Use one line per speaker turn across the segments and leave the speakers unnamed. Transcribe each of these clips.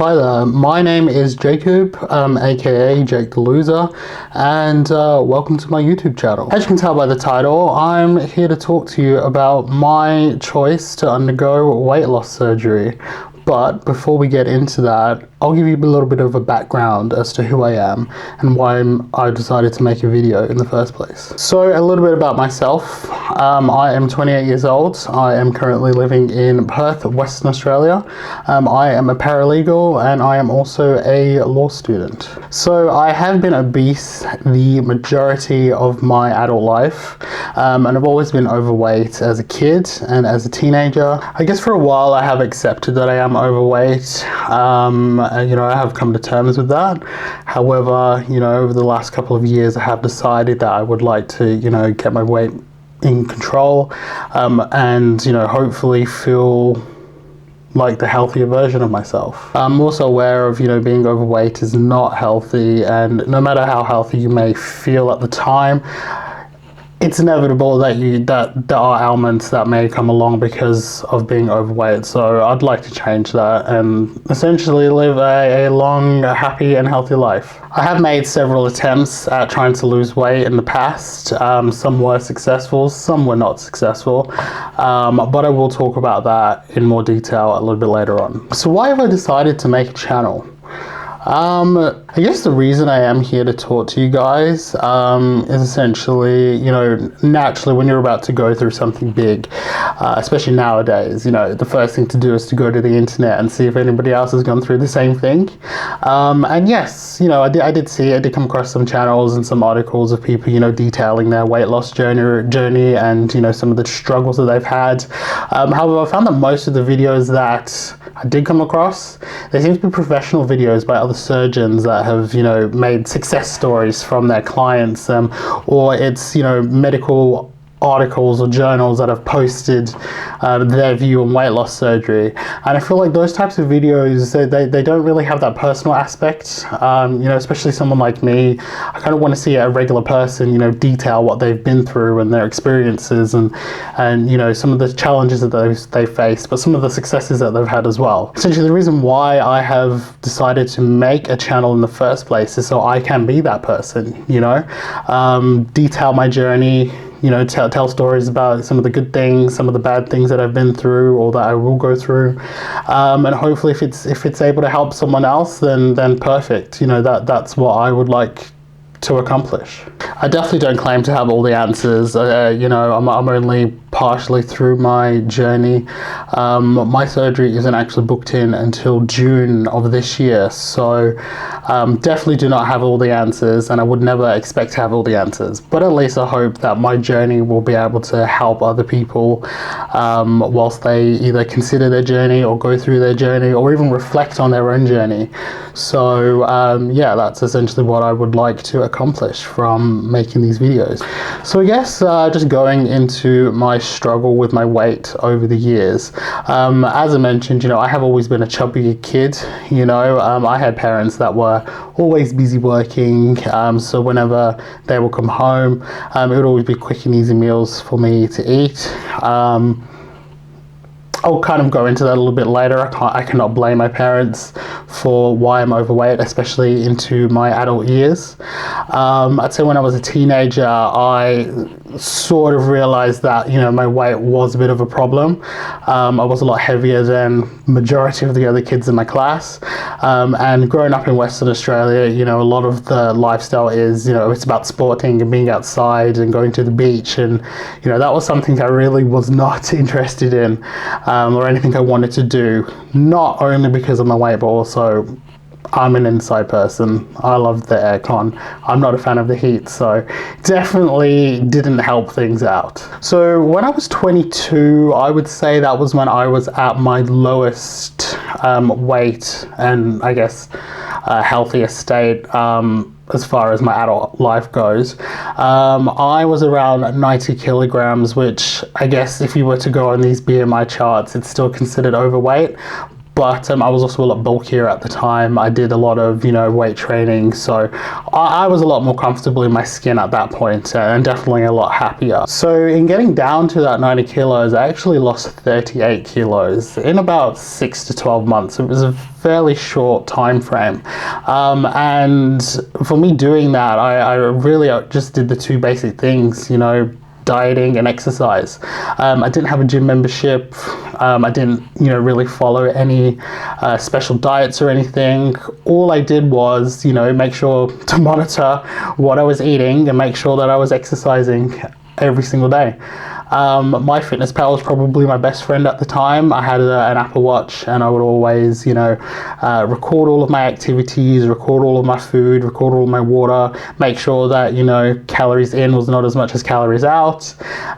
Hi there, my name is Jacob, aka Jake the Loser, and welcome to my YouTube channel. As you can tell by the title, I'm here to talk to you about my choice to undergo weight loss surgery. But before we get into that, I'll give you a little bit of a background as to who I am and why I decided to make a video in the first place. So a little bit about myself. I am 28 years old. I am currently living in Perth, Western Australia. I am a paralegal and I am also a law student. So I have been obese the majority of my adult life, and I've always been overweight as a kid and as a teenager. I guess for a while I have accepted that I am overweight. I have come to terms with that. However, over the last couple of years I have decided that I would like to, get my weight in control, and hopefully feel like the healthier version of myself. I'm also aware of, being overweight is not healthy, and no matter how healthy you may feel at the time, it's inevitable that there are ailments that may come along because of being overweight. So I'd like to change that and essentially live a long, happy and healthy life. I have made several attempts at trying to lose weight in the past. Some were successful, some were not successful, but I will talk about that in more detail a little bit later on. So why have I decided to make a channel? I guess the reason I am here to talk to you guys is essentially, naturally when you're about to go through something big, especially nowadays, the first thing to do is to go to the internet and see if anybody else has gone through the same thing. And yes, I did come across some channels and some articles of people, detailing their weight loss journey and, some of the struggles that they've had. However, I found that most of the videos that I did come across, they seem to be professional videos by other surgeons that have made success stories from their clients, or it's medical articles or journals that have posted their view on weight loss surgery. And I feel like those types of videos, they don't really have that personal aspect. Especially someone like me, I kind of want to see a regular person detail what they've been through and their experiences and some of the challenges that they faced, but some of the successes that they've had as well. Essentially, the reason why I have decided to make a channel in the first place is so I can be that person, detail my journey, tell stories about some of the good things, some of the bad things that I've been through or that I will go through, and hopefully if it's able to help someone else, then perfect. That's what I would like to accomplish. I definitely don't claim to have all the answers. I'm only partially through my journey. My surgery isn't actually booked in until June of this year, so definitely do not have all the answers, and I would never expect to have all the answers, but at least I hope that my journey will be able to help other people whilst they either consider their journey or go through their journey or even reflect on their own journey. So yeah, that's essentially what I would like to accomplish from making these videos. So I guess just going into my struggle with my weight over the years. As I mentioned, I have always been a chubby kid. I had parents that were always busy working, so whenever they would come home, it would always be quick and easy meals for me to eat. I'll kind of go into that a little bit later. I cannot blame my parents for why I'm overweight, especially into my adult years. I'd say when I was a teenager, I sort of realized that, my weight was a bit of a problem. I was a lot heavier than majority of the other kids in my class. And growing up in Western Australia, a lot of the lifestyle is, it's about sporting and being outside and going to the beach. And, that was something I really was not interested in. Or anything I wanted to do, not only because of my weight, but also I'm an inside person. I love the aircon. I'm not a fan of the heat, so definitely didn't help things out. So when I was 22, I would say that was when I was at my lowest weight and I guess healthiest state as far as my adult life goes. I was around 90 kilograms, which I guess if you were to go on these BMI charts, it's still considered overweight. but I was also a lot bulkier at the time. I did a lot of, weight training, so I was a lot more comfortable in my skin at that point, and definitely a lot happier. So in getting down to that 90 kilos, I actually lost 38 kilos in about 6 to 12 months. It was a fairly short time frame, and for me doing that, I really just did the two basic things, dieting and exercise. I didn't have a gym membership. I didn't, really follow any special diets or anything. All I did was, make sure to monitor what I was eating and make sure that I was exercising every single day. MyFitnessPal was probably my best friend at the time. I had an Apple Watch, and I would always, record all of my activities, record all of my food, record all of my water, make sure that, calories in was not as much as calories out.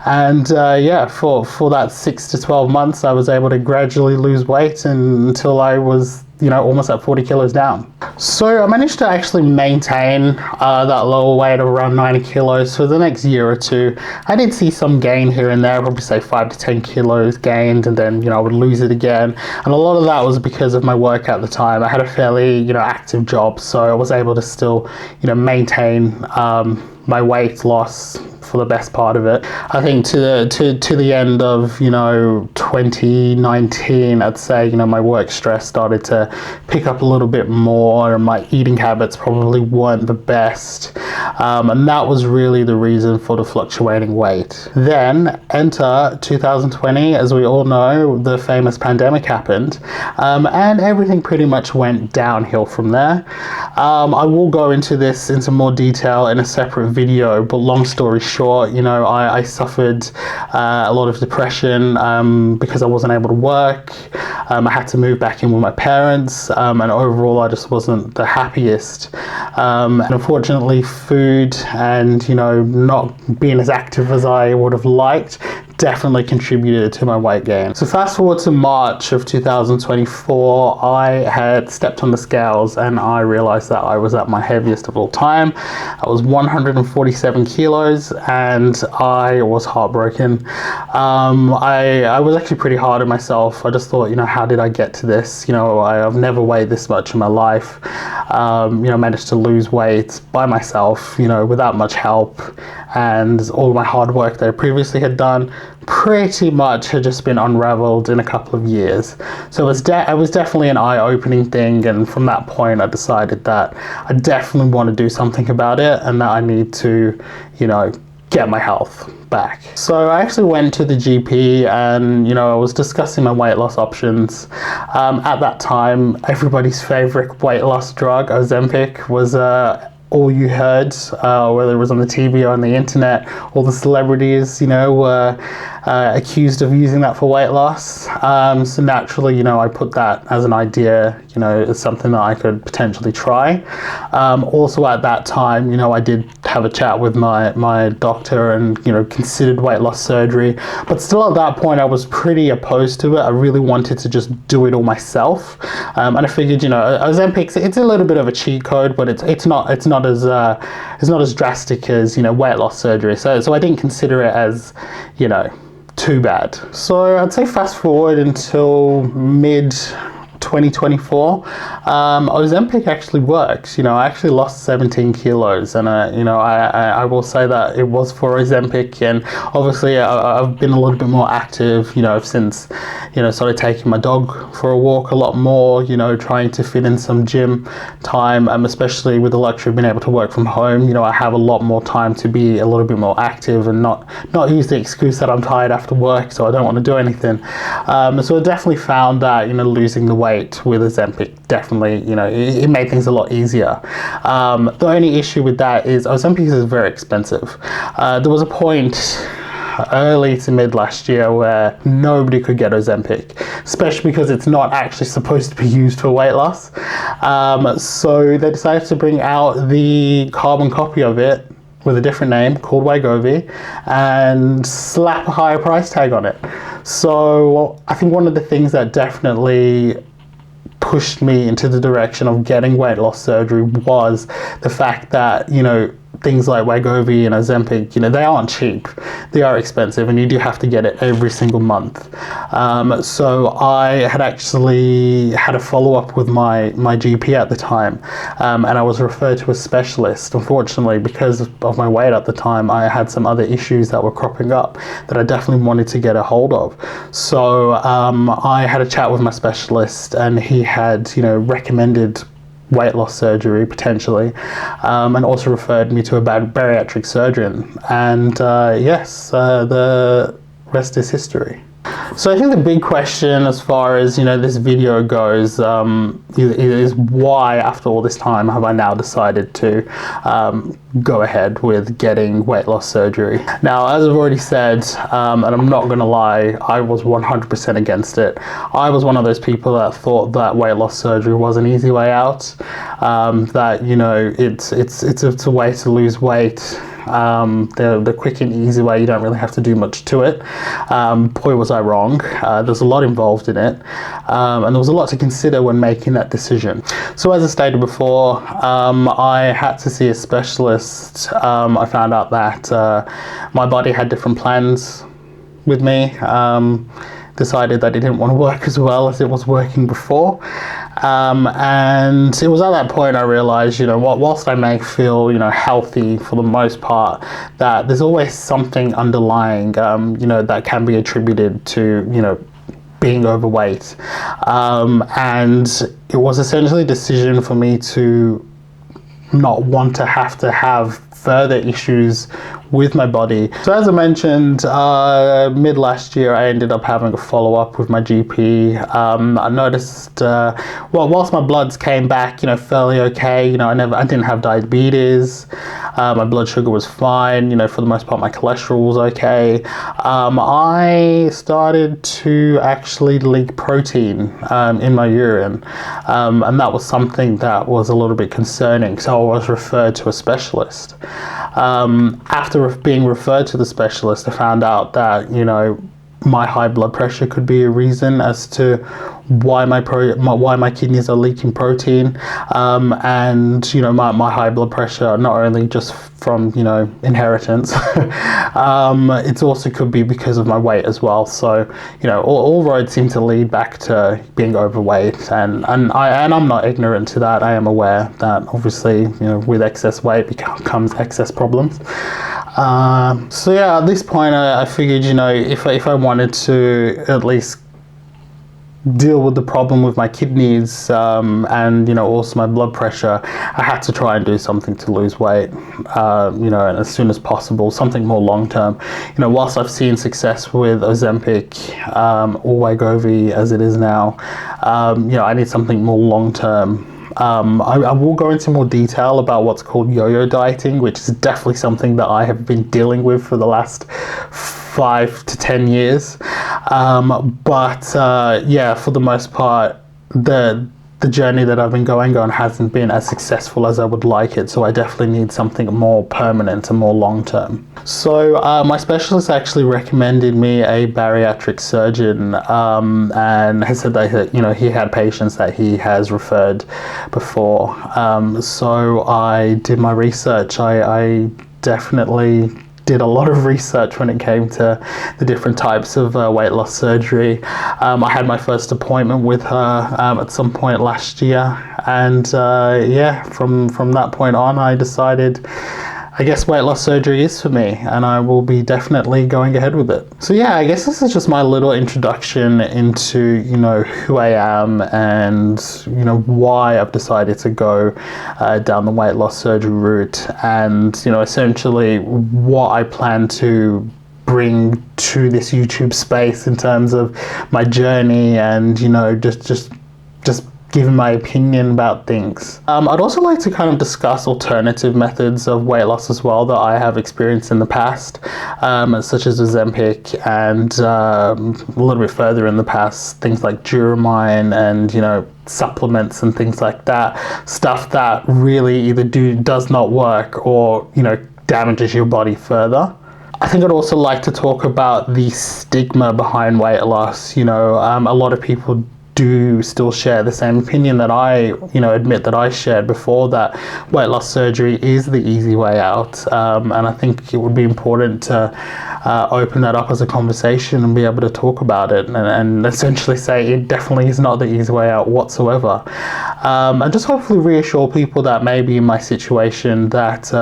And for that 6 to 12 months, I was able to gradually lose weight until I was almost at 40 kilos down. So I managed to actually maintain that lower weight of around 90 kilos for the next year or two. I did see some gain here and there, probably say 5 to 10 kilos gained, and then I would lose it again. And a lot of that was because of my work at the time. I had a fairly active job, so I was able to still maintain my weight loss for the best part of it. I think to the end of 2019, I'd say my work stress started to pick up a little bit more, and my eating habits probably weren't the best, and that was really the reason for the fluctuating weight. Then enter 2020, as we all know, the famous pandemic happened, and everything pretty much went downhill from there. I will go into this into more detail in a separate video, but long story short, I suffered a lot of depression because I wasn't able to work. I had to move back in with my parents, and overall I just wasn't the happiest. And unfortunately, food and not being as active as I would have liked definitely contributed to my weight gain. So fast forward to March of 2024, I had stepped on the scales and I realized that I was at my heaviest of all time. I was 147 kilos and I was heartbroken. I was actually pretty hard on myself. I just thought, how did I get to this? I've never weighed this much in my life. Managed to lose weight by myself, without much help, and all my hard work that I previously had done pretty much had just been unraveled in a couple of years. So it was definitely an eye-opening thing, and from that point I decided that I definitely want to do something about it, and that I need to, get my health back. So I actually went to the GP and, I was discussing my weight loss options. At that time, everybody's favorite weight loss drug, Ozempic, was all you heard, whether it was on the TV or on the internet. All the celebrities, were accused of using that for weight loss. So naturally, I put that as an idea, as something that I could potentially try. Also at that time, I did have a chat with my doctor and, considered weight loss surgery. But still at that point, I was pretty opposed to it. I really wanted to just do it all myself. And I figured, Ozempic, it's a little bit of a cheat code, but it's not as drastic as weight loss surgery. So I didn't consider it as too bad. So I'd say fast forward until mid 2024, Ozempic actually works. I actually lost 17 kilos, and I will say that it was for Ozempic, and obviously I've been a little bit more active, since started taking my dog for a walk a lot more, trying to fit in some gym time, especially with the luxury of being able to work from home. I have a lot more time to be a little bit more active and not use the excuse that I'm tired after work, so I don't want to do anything. So I definitely found that losing the weight with Ozempic definitely, it made things a lot easier. The only issue with that is Ozempic is very expensive. There was a point early to mid last year where nobody could get Ozempic, especially because it's not actually supposed to be used for weight loss. So they decided to bring out the carbon copy of it with a different name called Wegovy and slap a higher price tag on it. So I think one of the things that definitely pushed me into the direction of getting weight loss surgery was the fact that, things like Wegovy and Ozempic, you know, they aren't cheap. They are expensive, and you do have to get it every single month. So I had actually had a follow-up with my GP at the time, and I was referred to a specialist. Unfortunately, because of my weight at the time, I had some other issues that were cropping up that I definitely wanted to get a hold of. So I had a chat with my specialist, and he had, you know, recommended weight loss surgery potentially, and also referred me to a bariatric surgeon, and yes, the rest is history. So I think the big question as far as, you know, this video goes, is why after all this time have I now decided to go ahead with getting weight loss surgery. Now, as I've already said, and I'm not going to lie, I was 100% against it. I was one of those people that thought that weight loss surgery was an easy way out, that, you know, it's a way to lose weight. The quick and easy way, you don't really have to do much to it. Boy, was I wrong. There's a lot involved in it, and there was a lot to consider when making that decision. So as I stated before, I had to see a specialist. I found out that my body had different plans with me. Decided that it didn't want to work as well as it was working before. And it was at that point I realized, you know, whilst I may feel, you know, healthy for the most part, that there's always something underlying, you know, that can be attributed to, you know, being overweight. And it was essentially a decision for me to not want to have further issues with my body. So as I mentioned, mid last year, I ended up having a follow-up with my GP. I noticed, well, whilst my bloods came back, you know, fairly okay, you know, I didn't have diabetes. My blood sugar was fine, you know, for the most part, my cholesterol was okay. I started to actually leak protein in my urine, and that was something that was a little bit concerning. So I was referred to a specialist. After being referred to the specialist, I found out that, you know, my high blood pressure could be a reason as to why my kidneys are leaking protein, and, you know, my high blood pressure, not only just from, you know, inheritance, it also could be because of my weight as well. So, you know, all roads seem to lead back to being overweight, and I'm not ignorant to that. I am aware that obviously, you know, with excess weight comes excess problems. So yeah, at this point I figured, you know, if I wanted to at least deal with the problem with my kidneys, and, you know, also my blood pressure, I had to try and do something to lose weight, you know, and as soon as possible, something more long term. You know, whilst I've seen success with Ozempic, or Wegovy as it is now, you know, I need something more long term. I will go into more detail about what's called yo-yo dieting, which is definitely something that I have been dealing with for the last 5 to 10 years. Yeah, for the most part, the journey that I've been going on hasn't been as successful as I would like it, so I definitely need something more permanent and more long-term. So my specialist actually recommended me a bariatric surgeon, and has said that, you know, he had patients that he has referred before. So I did my research. I definitely did a lot of research when it came to the different types of weight loss surgery. I had my first appointment with her at some point last year, and yeah, from that point on, I decided, I guess weight loss surgery is for me, and I will be definitely going ahead with it. So yeah, I guess this is just my little introduction into, you know, who I am and, you know, why I've decided to go down the weight loss surgery route, and, you know, essentially what I plan to bring to this YouTube space in terms of my journey, and, you know, just giving my opinion about things. I'd also like to kind of discuss alternative methods of weight loss as well that I have experienced in the past, such as Ozempic, and a little bit further in the past, things like Duramine and, you know, supplements and things like that. Stuff that really either does not work or, you know, damages your body further. I think I'd also like to talk about the stigma behind weight loss. You know, a lot of people do still share the same opinion that I, admit that I shared before, that weight loss surgery is the easy way out. And I think it would be important to open that up as a conversation and be able to talk about it, and essentially say it definitely is not the easy way out whatsoever. And just hopefully reassure people that maybe in my situation that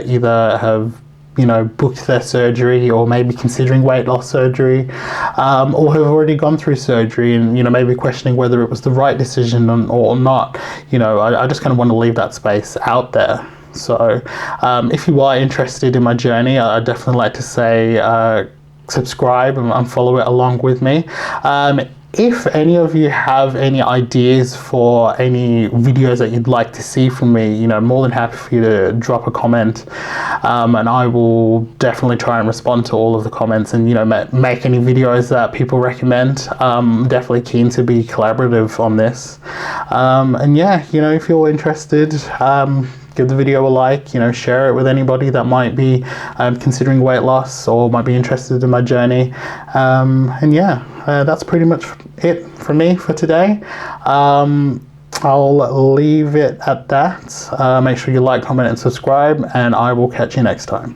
either have booked their surgery, or maybe considering weight loss surgery, or have already gone through surgery and, maybe questioning whether it was the right decision or not. I just kind of want to leave that space out there. So if you are interested in my journey, I'd definitely like to say subscribe and follow it along with me. If any of you have any ideas for any videos that you'd like to see from me, more than happy for you to drop a comment, and I will definitely try and respond to all of the comments, and make any videos that people recommend. I'm definitely keen to be collaborative on this, and yeah, if you're interested, give the video a like, share it with anybody that might be considering weight loss or might be interested in my journey. And yeah, that's pretty much it from me for today. I'll leave it at that. Make sure you like, comment, and subscribe, and I will catch you next time.